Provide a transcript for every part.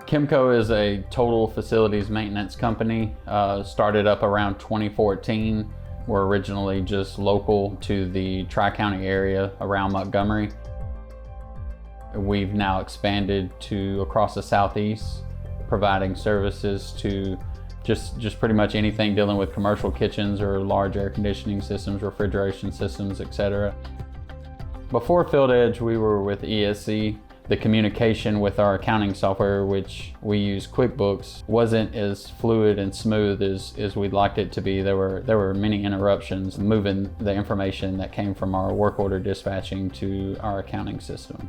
Kemco is a total facilities maintenance company. Started up around 2014. We're originally just local to the Tri-County area around Montgomery. We've now expanded to across the Southeast, providing services to just pretty much anything dealing with commercial kitchens or large air conditioning systems, refrigeration systems, etc. Before FieldEdge, we were with ESC. The communication with our accounting software, which we use QuickBooks, wasn't as fluid and smooth as we'd liked it to be. There were many interruptions moving the information that came from our work order dispatching to our accounting system.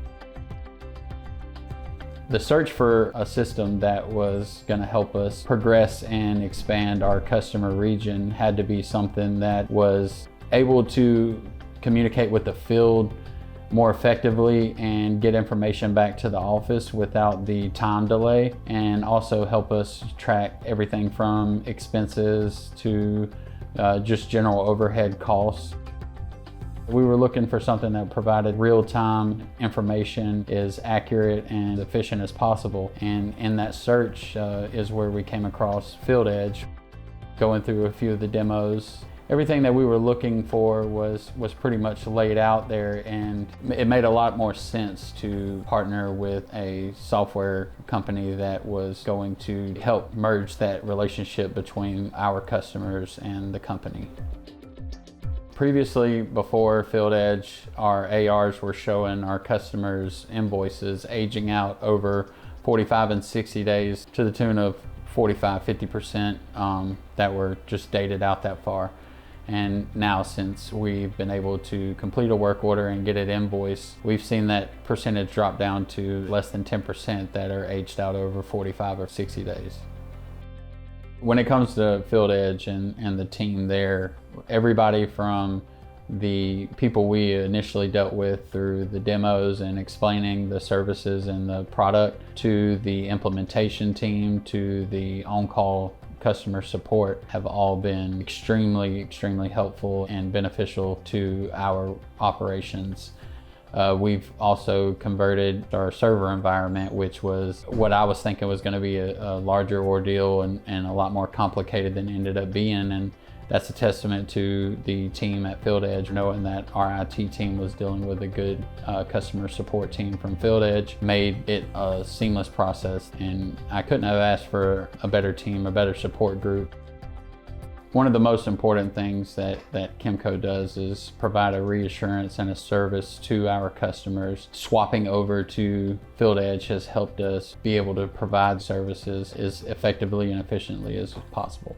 The search for a system that was going to help us progress and expand our customer region had to be something that was able to communicate with the field more effectively and get information back to the office without the time delay, and also help us track everything from expenses to just general overhead costs. We were looking for something that provided real-time information, as accurate and efficient as possible, and in that search is where we came across FieldEdge. Going through a few of the demos, everything that we were looking for was pretty much laid out there, and it made a lot more sense to partner with a software company that was going to help merge that relationship between our customers and the company. Previously, before FieldEdge, our ARs were showing our customers' invoices aging out over 45 and 60 days to the tune of 45–50% that were just dated out that far. And now, since we've been able to complete a work order and get it invoiced, we've seen that percentage drop down to less than 10% that are aged out over 45 or 60 days. When it comes to FieldEdge and the team there, everybody from the people we initially dealt with through the demos and explaining the services and the product, to the implementation team, to the on-call customer support, have all been extremely helpful and beneficial to our operations. We've also converted our server environment, which was what I was thinking was going to be a larger ordeal and a lot more complicated than it ended up being. And that's a testament to the team at FieldEdge, knowing that our IT team was dealing with a good customer support team from FieldEdge, made it a seamless process. And I couldn't have asked for a better team, a better support group. One of the most important things that Kemco does is provide a reassurance and a service to our customers. Swapping over to FieldEdge has helped us be able to provide services as effectively and efficiently as possible.